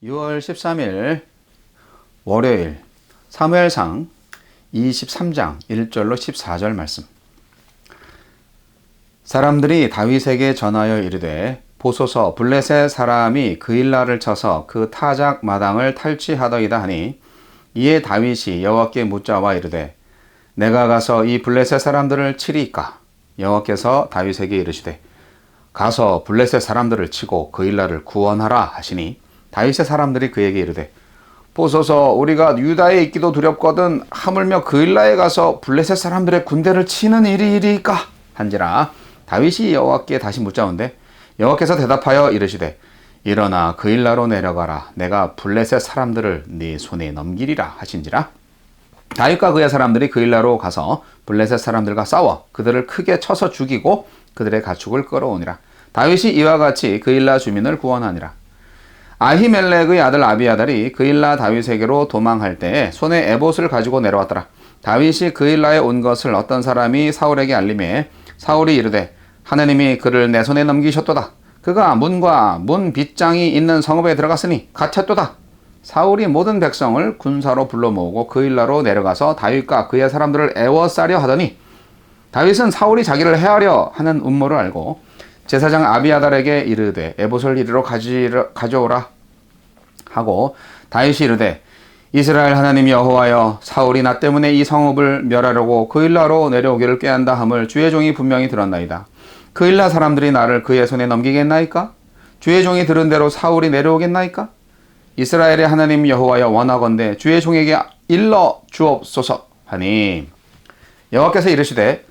6월 13일 월요일 사무엘상 23장 1절로 14절 말씀. 사람들이 다윗에게 전하여 이르되 보소서 블레셋 사람이 그일라를 쳐서 그 타작 마당을 탈취하더이다 하니, 이에 다윗이 여호와께 묻자와 이르되 내가 가서 이 블레셋 사람들을 치리이까? 여호와께서 다윗에게 이르시되 가서 블레셋 사람들을 치고 그일라를 구원하라 하시니, 다윗의 사람들이 그에게 이르되 보소서 우리가 유다에 있기도 두렵거든 하물며 그일라에 가서 블레셋 사람들의 군대를 치는 일이 이리이까? 한지라. 다윗이 여호와께 다시 묻자온데 여호와께서 대답하여 이르시되 일어나 그일라로 내려가라. 내가 블레셋 사람들을 네 손에 넘기리라 하신지라. 다윗과 그의 사람들이 그일라로 가서 블레셋 사람들과 싸워 그들을 크게 쳐서 죽이고 그들의 가축을 끌어오니라. 다윗이 이와 같이 그일라 주민을 구원하니라. 아히멜렉의 아들 아비아달이 그일라 다윗에게로 도망할 때에 손에 에봇을 가지고 내려왔더라. 다윗이 그일라에 온 것을 어떤 사람이 사울에게 알림해 사울이 이르되 하나님이 그를 내 손에 넘기셨도다. 그가 문과 문 빗장이 있는 성읍에 들어갔으니 갇혔도다. 사울이 모든 백성을 군사로 불러 모으고 그일라로 내려가서 다윗과 그의 사람들을 애워싸려 하더니, 다윗은 사울이 자기를 해하려 하는 음모를 알고 제사장 아비아달에게 이르되 에봇을 이리로 가져오라 하고, 다윗이 이르되 이스라엘 하나님 여호와여, 사울이 나 때문에 이 성읍을 멸하려고 그일라로 내려오기를 꾀한다 함을 주의 종이 분명히 들었나이다. 그일라 사람들이 나를 그의 손에 넘기겠나이까? 주의 종이 들은 대로 사울이 내려오겠나이까? 이스라엘의 하나님 여호와여, 원하건대 주의 종에게 일러 주옵소서 하니, 여호와께서 이르시되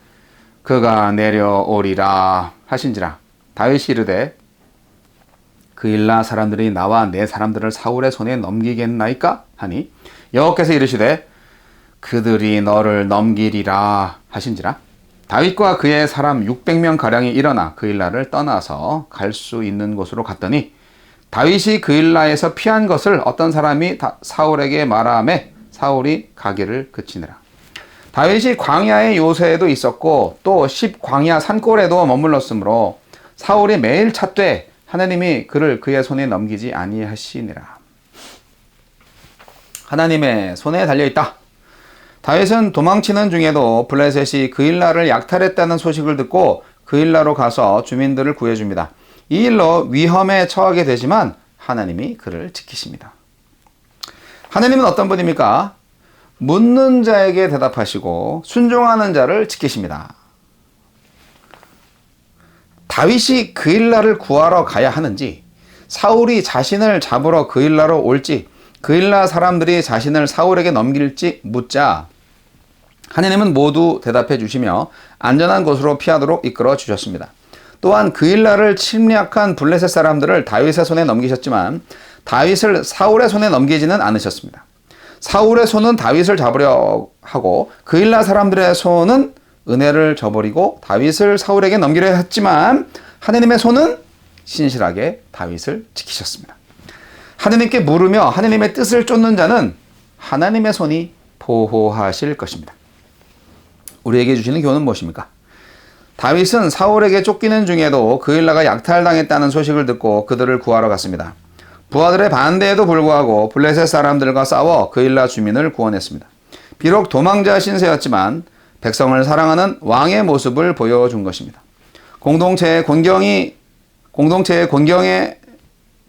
그가 내려오리라 하신지라. 다윗이 이르되 그일라 사람들이 나와 내 사람들을 사울의 손에 넘기겠나이까? 하니, 여호와께서 이르시되 그들이 너를 넘기리라 하신지라. 다윗과 그의 사람 600명 가량이 일어나 그일라를 떠나서 갈 수 있는 곳으로 갔더니, 다윗이 그일라에서 피한 것을 어떤 사람이 사울에게 말하매 사울이 가기를 그치니라. 다윗이 광야의 요새에도 있었고 또 광야 산골에도 머물렀으므로 사울이 매일 찾되 하나님이 그를 그의 손에 넘기지 아니하시니라. 하나님의 손에 달려있다. 다윗은 도망치는 중에도 블레셋이 그일라를 약탈했다는 소식을 듣고 그일라로 가서 주민들을 구해줍니다. 이 일로 위험에 처하게 되지만 하나님이 그를 지키십니다. 하나님은 어떤 분입니까? 묻는 자에게 대답하시고 순종하는 자를 지키십니다. 다윗이 그일라를 구하러 가야 하는지, 사울이 자신을 잡으러 그일라로 올지, 그일라 사람들이 자신을 사울에게 넘길지 묻자 하나님은 모두 대답해 주시며 안전한 곳으로 피하도록 이끌어 주셨습니다. 또한 그일라를 침략한 블레셋 사람들을 다윗의 손에 넘기셨지만 다윗을 사울의 손에 넘기지는 않으셨습니다. 사울의 손은 다윗을 잡으려 하고 그일라 사람들의 손은 은혜를 저버리고 다윗을 사울에게 넘기려 했지만 하나님의 손은 신실하게 다윗을 지키셨습니다. 하나님께 물으며 하나님의 뜻을 쫓는 자는 하나님의 손이 보호하실 것입니다. 우리에게 주시는 교훈은 무엇입니까? 다윗은 사울에게 쫓기는 중에도 그일라가 약탈당했다는 소식을 듣고 그들을 구하러 갔습니다. 부하들의 반대에도 불구하고 블레셋 사람들과 싸워 그일라 주민을 구원했습니다. 비록 도망자 신세였지만 백성을 사랑하는 왕의 모습을 보여준 것입니다. 공동체의 곤경에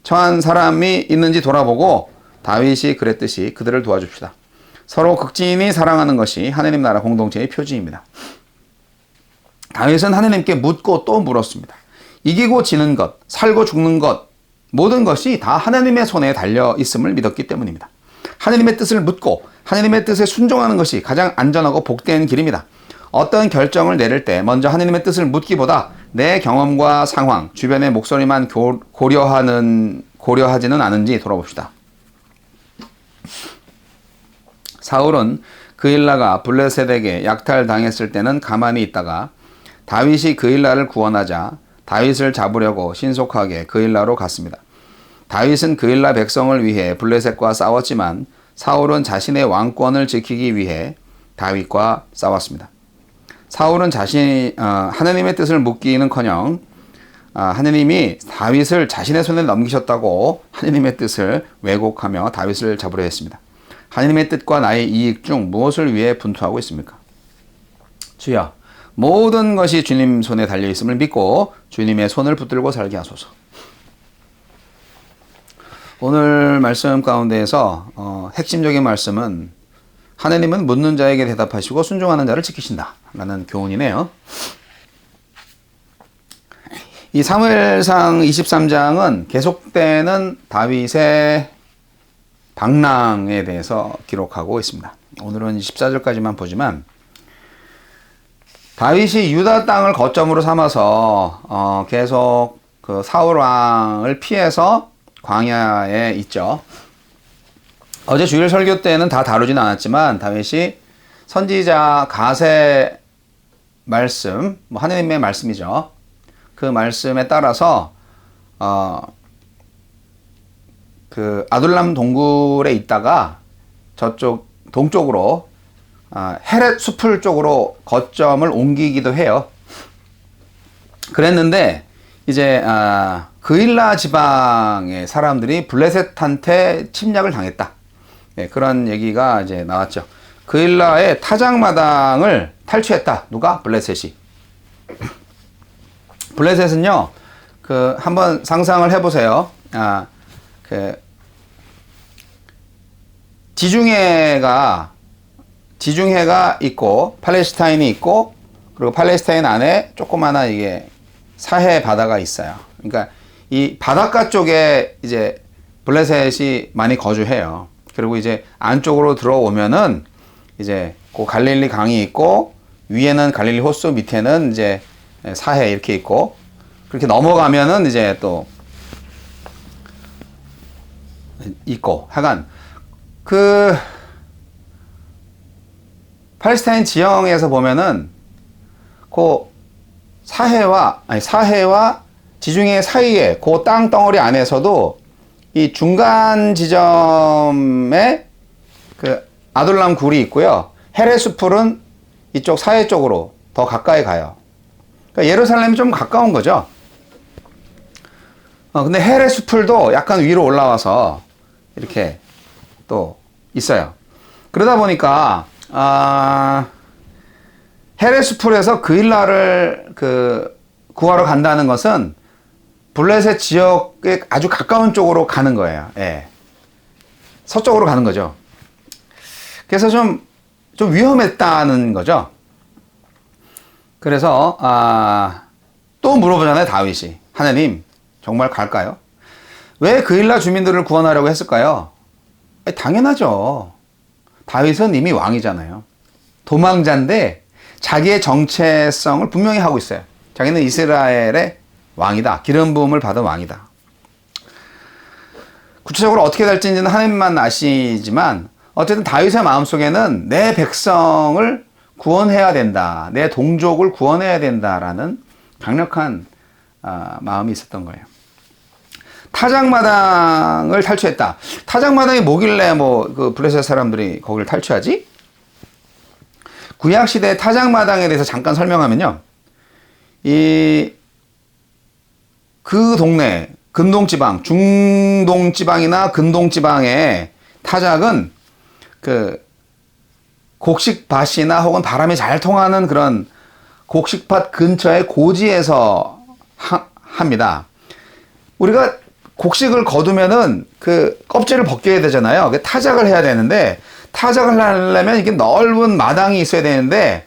처한 사람이 있는지 돌아보고 다윗이 그랬듯이 그들을 도와줍시다. 서로 극진히 사랑하는 것이 하나님 나라 공동체의 표지입니다. 다윗은 하나님께 묻고 또 물었습니다. 이기고 지는 것, 살고 죽는 것, 모든 것이 다 하나님의 손에 달려 있음을 믿었기 때문입니다. 하나님의 뜻을 묻고 하나님의 뜻에 순종하는 것이 가장 안전하고 복된 길입니다. 어떤 결정을 내릴 때 먼저 하나님의 뜻을 묻기보다 내 경험과 상황, 주변의 목소리만 고려하지는 않은지 돌아봅시다. 사울은 그일라가 블레셋에게 약탈당했을 때는 가만히 있다가 다윗이 그일라를 구원하자 다윗을 잡으려고 신속하게 그일라로 갔습니다. 다윗은 그일라 백성을 위해 블레셋과 싸웠지만 사울은 자신의 왕권을 지키기 위해 다윗과 싸웠습니다. 사울은 하나님의 뜻을 묻기는커녕 하느님이 다윗을 자신의 손에 넘기셨다고 하느님의 뜻을 왜곡하며 다윗을 잡으려 했습니다. 하느님의 뜻과 나의 이익 중 무엇을 위해 분투하고 있습니까? 주여, 모든 것이 주님 손에 달려 있음을 믿고 주님의 손을 붙들고 살게 하소서. 오늘 말씀 가운데에서 핵심적인 말씀은 하느님은 묻는 자에게 대답하시고 순종하는 자를 지키신다 라는 교훈이네요. 이 사무엘상 23장은 계속되는 다윗의 방랑에 대해서 기록하고 있습니다. 오늘은 14절까지만 보지만 다윗이 유다 땅을 거점으로 삼아서 계속 그 사울 왕을 피해서 광야에 있죠. 어제 주일 설교 때는 다 다루진 않았지만 다윗이 선지자 갓의 말씀, 하느님의 말씀이죠. 그 말씀에 따라서 그 아둘람 동굴에 있다가 저쪽 동쪽으로 헤렛 수풀 쪽으로 거점을 옮기기도 해요. 그랬는데 이제 그일라 지방의 사람들이 블레셋한테 침략을 당했다. 그런 얘기가 이제 나왔죠. 그일라의 타작마당을 탈취했다. 누가? 블레셋이. 블레셋은요, 한번 상상을 해보세요. 지중해가 있고, 팔레스타인이 있고, 그리고 팔레스타인 안에 조그마한 이게 사해 바다가 있어요. 그러니까 이 바닷가 쪽에 이제 블레셋이 많이 거주해요. 그리고 이제 안쪽으로 들어오면은 이제 그 갈릴리 강이 있고, 위에는 갈릴리 호수, 밑에는 이제 사해 이렇게 있고, 그렇게 넘어가면은 이제 또 있고, 하여간 그 팔레스타인 지형에서 보면은 그 사해와 지중해 사이에 그 땅 덩어리 안에서도 이 중간 지점에 그 아둘람 굴이 있고요. 헤레수풀은 이쪽 사해 쪽으로 더 가까이 가요. 그러니까 예루살렘이 좀 가까운 거죠. 근데 헤레수풀도 약간 위로 올라와서 이렇게 또 있어요. 그러다 보니까 헤레수풀에서 그일라를 구하러 간다는 것은 블레셋 지역에 아주 가까운 쪽으로 가는 거예요. 예. 서쪽으로 가는 거죠. 그래서 좀 위험했다는 거죠. 그래서 또 물어보잖아요, 다윗이. 하나님, 정말 갈까요? 왜 그일라 주민들을 구원하려고 했을까요? 당연하죠. 다윗은 이미 왕이잖아요. 도망자인데 자기의 정체성을 분명히 하고 있어요. 자기는 이스라엘의 왕이다. 기름 부음을 받은 왕이다. 구체적으로 어떻게 될지는 하나님만 아시지만 어쨌든 다윗의 마음속에는 내 백성을 구원해야 된다. 내 동족을 구원해야 된다라는 강력한 마음이 있었던 거예요. 타작마당을 탈취했다. 타작마당이 뭐길래 그 블레셋 사람들이 거기를 탈취하지? 구약시대 타작마당에 대해서 잠깐 설명하면요. 그 동네, 근동지방, 중동지방이나 근동지방의 타작은 곡식밭이나 혹은 바람이 잘 통하는 그런 곡식밭 근처의 고지에서 합니다. 우리가 곡식을 거두면은 그 껍질을 벗겨야 되잖아요. 타작을 해야 되는데, 타작을 하려면 이게 넓은 마당이 있어야 되는데,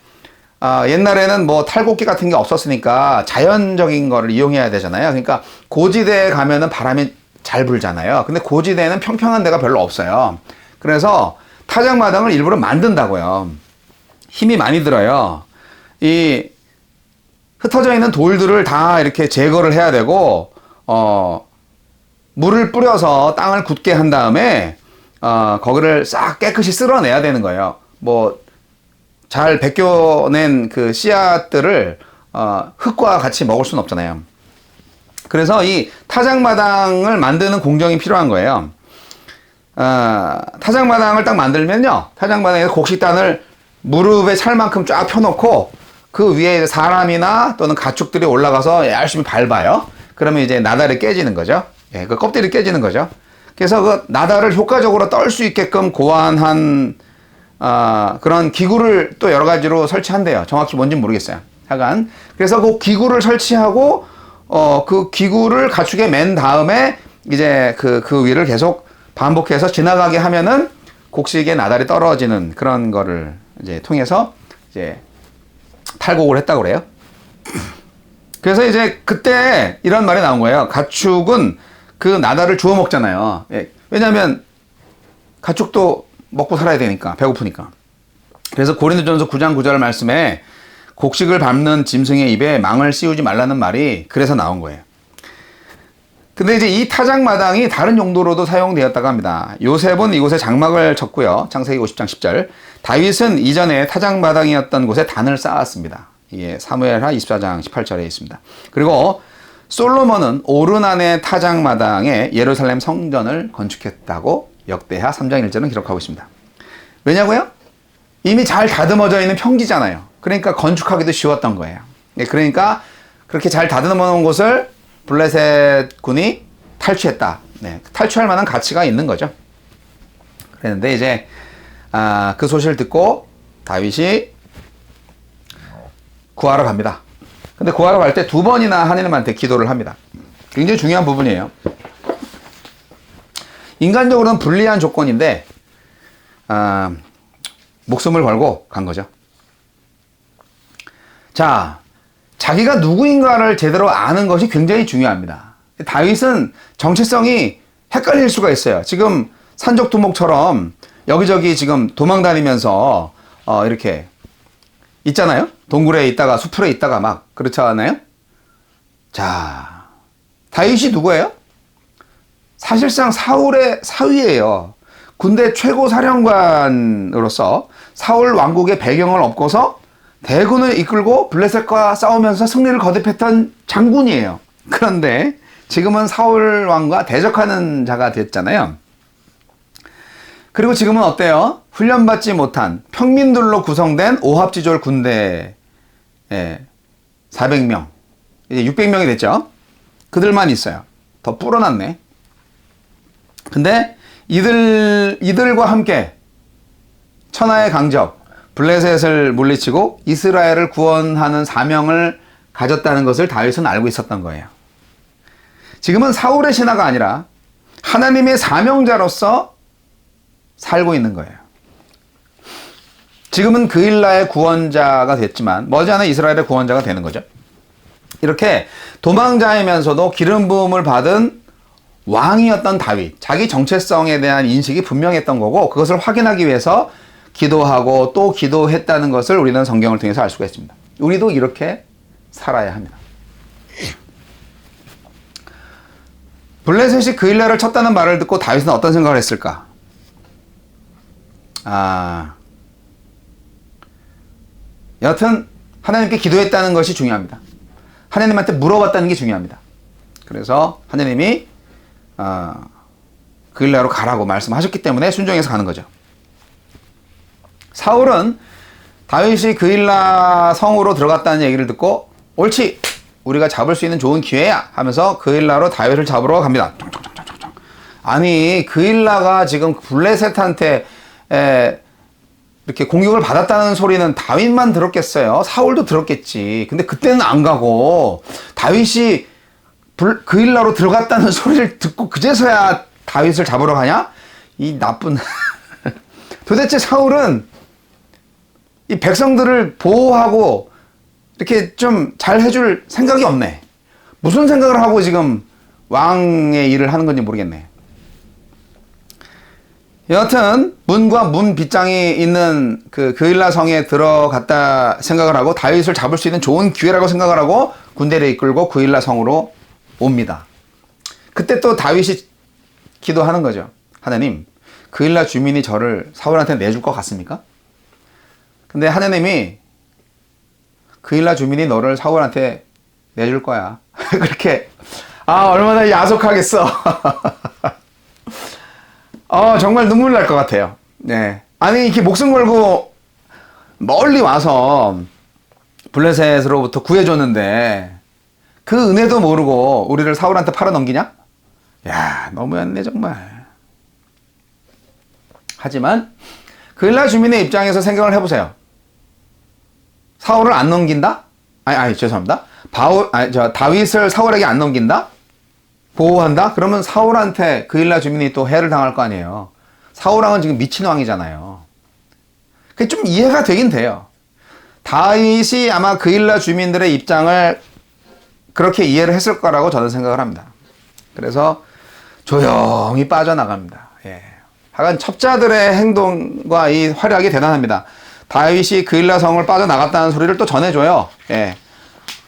옛날에는 뭐 탈곡기 같은 게 없었으니까 자연적인 거를 이용해야 되잖아요. 그러니까 고지대에 가면은 바람이 잘 불잖아요. 근데 고지대에는 평평한 데가 별로 없어요. 그래서 타작마당을 일부러 만든다고요. 힘이 많이 들어요. 이 흩어져 있는 돌들을 다 이렇게 제거를 해야 되고, 물을 뿌려서 땅을 굳게 한 다음에, 거기를 싹 깨끗이 쓸어내야 되는 거예요. 잘 벗겨낸 그 씨앗들을, 흙과 같이 먹을 수는 없잖아요. 그래서 이 타작마당을 만드는 공정이 필요한 거예요. 타작마당을 딱 만들면요. 타작마당에서 곡식단을 무릎에 찰 만큼 쫙 펴놓고 그 위에 사람이나 또는 가축들이 올라가서 열심히 밟아요. 그러면 이제 나달이 깨지는 거죠. 예, 그 껍질이 깨지는 거죠. 그래서 그 나달을 효과적으로 떨 수 있게끔 고안한 그런 기구를 또 여러 가지로 설치한대요. 정확히 뭔지는 모르겠어요. 하여간 그래서 그 기구를 설치하고 그 기구를 가축에 맨 다음에 이제 그 위를 계속 반복해서 지나가게 하면은 곡식에 나달이 떨어지는 그런 거를 이제 통해서 이제 탈곡을 했다고 그래요. 그래서 이제 그때 이런 말이 나온 거예요. 가축은 그 나달을 주워 먹잖아요. 예. 왜냐하면 가축도 먹고 살아야 되니까, 배고프니까. 그래서 고린도전서 9장 9절 말씀에 곡식을 밟는 짐승의 입에 망을 씌우지 말라는 말이 그래서 나온 거예요. 근데 이제 이 타작마당이 다른 용도로도 사용되었다고 합니다. 요셉은 이곳에 장막을 쳤고요. 창세기 50장 10절. 다윗은 이전에 타작마당이었던 곳에 단을 쌓았습니다. 이게 사무엘하 24장 18절에 있습니다. 그리고 솔로몬은 오르난의 타작마당에 예루살렘 성전을 건축했다고 역대하 3장 1절은 기록하고 있습니다. 왜냐고요? 이미 잘 다듬어져 있는 평지잖아요. 그러니까 건축하기도 쉬웠던 거예요. 그러니까 그렇게 잘 다듬어 놓은 곳을 블레셋 군이 탈취했다. 네, 탈취할 만한 가치가 있는 거죠. 그랬는데 이제 그 소식을 듣고 다윗이 구하러 갑니다. 근데 구하러 갈 때 2번이나 하나님한테 기도를 합니다. 굉장히 중요한 부분이에요. 인간적으로는 불리한 조건인데 목숨을 걸고 간 거죠. 자, 자기가 누구인가를 제대로 아는 것이 굉장히 중요합니다. 다윗은 정체성이 헷갈릴 수가 있어요. 지금 산적두목처럼 여기저기 지금 도망다니면서 이렇게 있잖아요. 동굴에 있다가 수풀에 있다가 막 그렇지 않아요? 자, 다윗이 누구예요? 사실상 사울의 사위예요. 군대 최고 사령관으로서 사울 왕국의 배경을 업고서 대군을 이끌고 블레셋과 싸우면서 승리를 거듭했던 장군이에요. 그런데 지금은 사울 왕과 대적하는 자가 됐잖아요. 그리고 지금은 어때요? 훈련받지 못한 평민들로 구성된 오합지졸 군대 400명, 이제 600명이 됐죠. 그들만 있어요. 더 불어났네. 근데 이들과 함께 천하의 강적 블레셋을 물리치고 이스라엘을 구원하는 사명을 가졌다는 것을 다윗은 알고 있었던 거예요. 지금은 사울의 신하가 아니라 하나님의 사명자로서 살고 있는 거예요. 지금은 그일라의 구원자가 됐지만 머지않아 이스라엘의 구원자가 되는 거죠. 이렇게 도망자이면서도 기름 부음을 받은 왕이었던 다윗, 자기 정체성에 대한 인식이 분명했던 거고 그것을 확인하기 위해서 기도하고 또 기도했다는 것을 우리는 성경을 통해서 알 수가 있습니다. 우리도 이렇게 살아야 합니다. 블레셋이 그일라를 쳤다는 말을 듣고 다윗은 어떤 생각을 했을까? 여하튼 하나님께 기도했다는 것이 중요합니다. 하나님한테 물어봤다는 게 중요합니다. 그래서 하나님이 그일라로 가라고 말씀하셨기 때문에 순종해서 가는 거죠. 사울은 다윗이 그일라 성으로 들어갔다는 얘기를 듣고 옳지! 우리가 잡을 수 있는 좋은 기회야! 하면서 그일라로 다윗을 잡으러 갑니다. 아니 그일라가 지금 블레셋한테 이렇게 공격을 받았다는 소리는 다윗만 들었겠어요? 사울도 들었겠지. 근데 그때는 안 가고 다윗이 그일라로 들어갔다는 소리를 듣고 그제서야 다윗을 잡으러 가냐? 이 나쁜 도대체 사울은 이 백성들을 보호하고 이렇게 좀 잘 해줄 생각이 없네. 무슨 생각을 하고 지금 왕의 일을 하는 건지 모르겠네. 여하튼 문과 문 빗장이 있는 그 그일라 성에 들어갔다 생각을 하고 다윗을 잡을 수 있는 좋은 기회라고 생각을 하고 군대를 이끌고 그일라 성으로 옵니다. 그때 또 다윗이 기도하는 거죠. 하나님, 그일라 주민이 저를 사울한테 내줄 것 같습니까? 근데 하나님이 그일라 주민이 너를 사울한테 내줄 거야. 그렇게 얼마나 야속하겠어. 정말 눈물 날 것 같아요. 네. 아니 이렇게 목숨 걸고 멀리 와서 블레셋으로부터 구해줬는데 그 은혜도 모르고 우리를 사울한테 팔아넘기냐? 야, 너무했네 정말. 하지만 그일라 주민의 입장에서 생각을 해보세요. 사울을 안 넘긴다? 죄송합니다. 다윗을 사울에게 안 넘긴다? 보호한다? 그러면 사울한테 그일라 주민이 또 해를 당할 거 아니에요. 사울왕은 지금 미친 왕이잖아요. 그게 좀 이해가 되긴 돼요. 다윗이 아마 그일라 주민들의 입장을 그렇게 이해를 했을 거라고 저는 생각을 합니다. 그래서 조용히 빠져나갑니다. 예. 하여간 첩자들의 행동과 이 활약이 대단합니다. 다윗이 그일라 성을 빠져나갔다는 소리를 또 전해줘요. 예.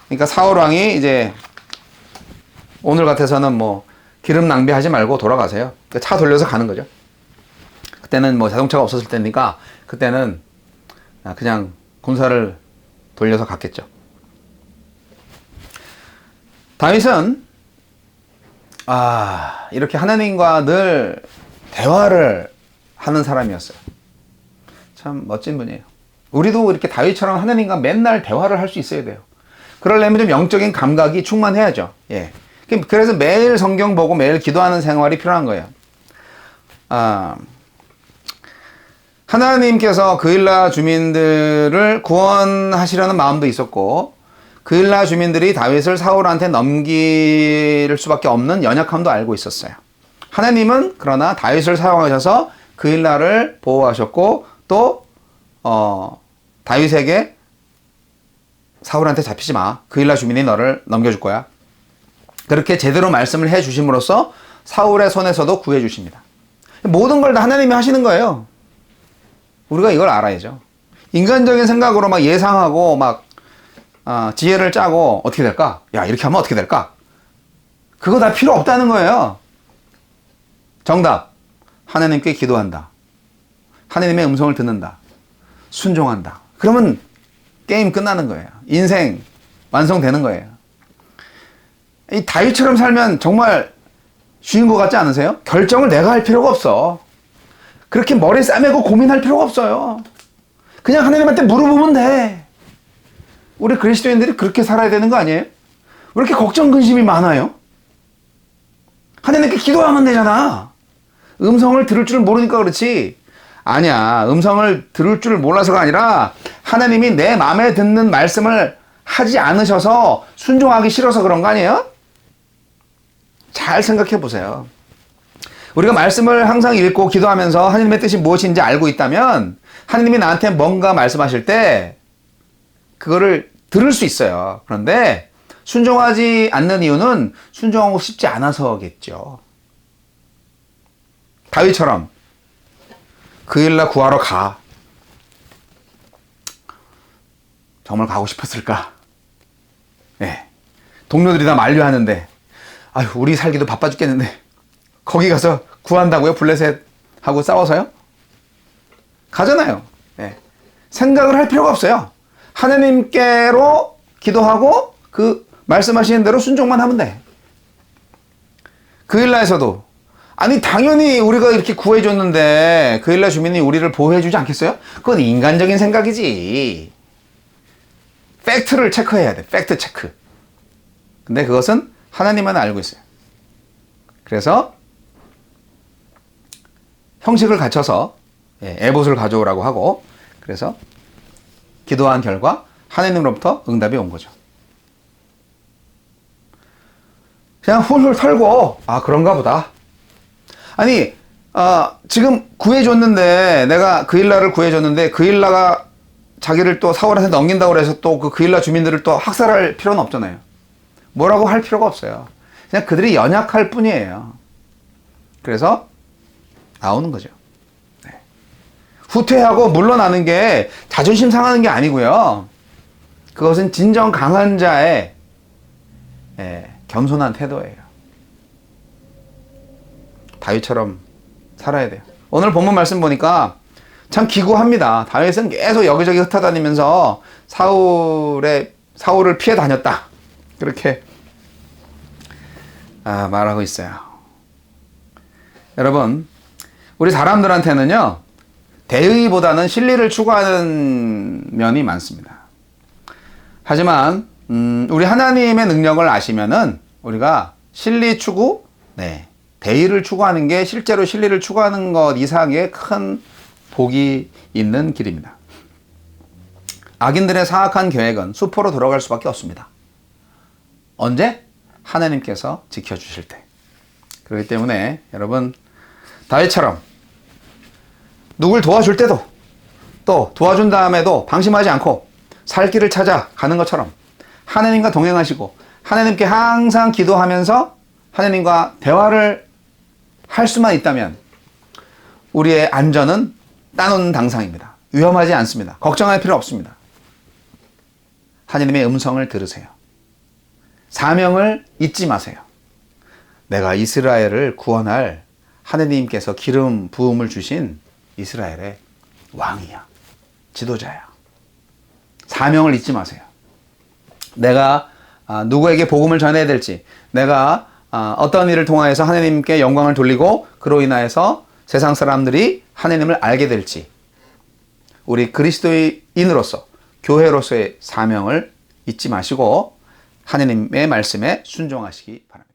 그러니까 사울왕이 이제 오늘 같아서는 뭐 기름 낭비하지 말고 돌아가세요. 차 돌려서 가는 거죠. 그때는 뭐 자동차가 없었을 때니까 그때는 그냥 군사를 돌려서 갔겠죠. 다윗은 이렇게 하나님과 늘 대화를 하는 사람이었어요. 참 멋진 분이에요. 우리도 이렇게 다윗처럼 하나님과 맨날 대화를 할 수 있어야 돼요. 그러려면 좀 영적인 감각이 충만해야죠. 예. 그래서 매일 성경 보고 매일 기도하는 생활이 필요한 거예요. 하나님께서 그일라 주민들을 구원하시려는 마음도 있었고, 그일라 주민들이 다윗을 사울한테 넘길 수밖에 없는 연약함도 알고 있었어요. 하나님은 그러나 다윗을 사용하셔서 그일라를 보호하셨고, 또 다윗에게 사울한테 잡히지 마. 그일라 주민이 너를 넘겨줄 거야. 그렇게 제대로 말씀을 해 주심으로써 사울의 손에서도 구해 주십니다. 모든 걸 다 하나님이 하시는 거예요. 우리가 이걸 알아야죠. 인간적인 생각으로 막 예상하고 막 지혜를 짜고 어떻게 될까? 야, 이렇게 하면 어떻게 될까? 그거 다 필요 없다는 거예요. 정답. 하나님께 기도한다. 하나님의 음성을 듣는다. 순종한다. 그러면 게임 끝나는 거예요. 인생 완성되는 거예요. 이 다윗처럼 살면 정말 쉬운 것 같지 않으세요? 결정을 내가 할 필요가 없어. 그렇게 머리 싸매고 고민할 필요가 없어요. 그냥 하나님한테 물어보면 돼. 우리 그리스도인들이 그렇게 살아야 되는 거 아니에요? 왜 이렇게 걱정 근심이 많아요? 하나님께 기도하면 되잖아. 음성을 들을 줄 모르니까 그렇지. 아니야. 음성을 들을 줄 몰라서가 아니라 하나님이 내 마음에 듣는 말씀을 하지 않으셔서 순종하기 싫어서 그런 거 아니에요? 잘 생각해 보세요. 우리가 말씀을 항상 읽고 기도하면서 하나님의 뜻이 무엇인지 알고 있다면 하나님이 나한테 뭔가 말씀하실 때 그거를 들을 수 있어요. 그런데 순종하지 않는 이유는 순종하고 싶지 않아서겠죠. 다윗처럼 그일라 구하러 가. 정말 가고 싶었을까? 네. 동료들이 다 만류하는데 아유, 우리 살기도 바빠 죽겠는데 거기 가서 구한다고요? 블레셋하고 싸워서요? 가잖아요. 네. 생각을 할 필요가 없어요. 하나님께로 기도하고 그 말씀하시는 대로 순종만 하면 돼. 그일라에서도 아니 당연히 우리가 이렇게 구해줬는데 그일라 주민이 우리를 보호해주지 않겠어요? 그건 인간적인 생각이지. 팩트를 체크해야 돼. 팩트 체크. 근데 그것은 하나님만 알고 있어요. 그래서 형식을 갖춰서 에봇을 가져오라고 하고 그래서 기도한 결과 하나님으로부터 응답이 온 거죠. 그냥 훌훌 털고 그런가 보다. 아니 지금 구해줬는데 내가 그일라를 구해줬는데 그일라가 자기를 또 사울한테 넘긴다고 해서 또 그 그일라 주민들을 또 학살할 필요는 없잖아요. 뭐라고 할 필요가 없어요. 그냥 그들이 연약할 뿐이에요. 그래서 나오는 거죠. 네. 후퇴하고 물러나는 게 자존심 상하는 게 아니고요. 그것은 진정 강한 자의 겸손한 태도예요. 다윗처럼 살아야 돼요. 오늘 본문 말씀 보니까 참 기구합니다. 다윗은 계속 여기저기 흩어다니면서 사울을 피해 다녔다. 그렇게 말하고 있어요. 여러분, 우리 사람들한테는요, 대의보다는 실리를 추구하는 면이 많습니다. 하지만 우리 하나님의 능력을 아시면은 우리가 실리 추구, 대의를 추구하는 게 실제로 실리를 추구하는 것 이상의 큰 복이 있는 길입니다. 악인들의 사악한 계획은 수포로 돌아갈 수밖에 없습니다. 언제? 하나님께서 지켜주실 때. 그렇기 때문에 여러분, 다윗처럼 누굴 도와줄 때도 또 도와준 다음에도 방심하지 않고 살 길을 찾아 가는 것처럼 하나님과 동행하시고 하나님께 항상 기도하면서 하나님과 대화를 할 수만 있다면 우리의 안전은 따놓는 당상입니다. 위험하지 않습니다. 걱정할 필요 없습니다. 하나님의 음성을 들으세요. 사명을 잊지 마세요. 내가 이스라엘을 구원할 하나님께서 기름 부음을 주신 이스라엘의 왕이야. 지도자야. 사명을 잊지 마세요. 내가 누구에게 복음을 전해야 될지, 내가 어떤 일을 통하여서 하나님께 영광을 돌리고 그로 인하여서 세상 사람들이 하나님을 알게 될지, 우리 그리스도인으로서 교회로서의 사명을 잊지 마시고 하나님의 말씀에 순종하시기 바랍니다.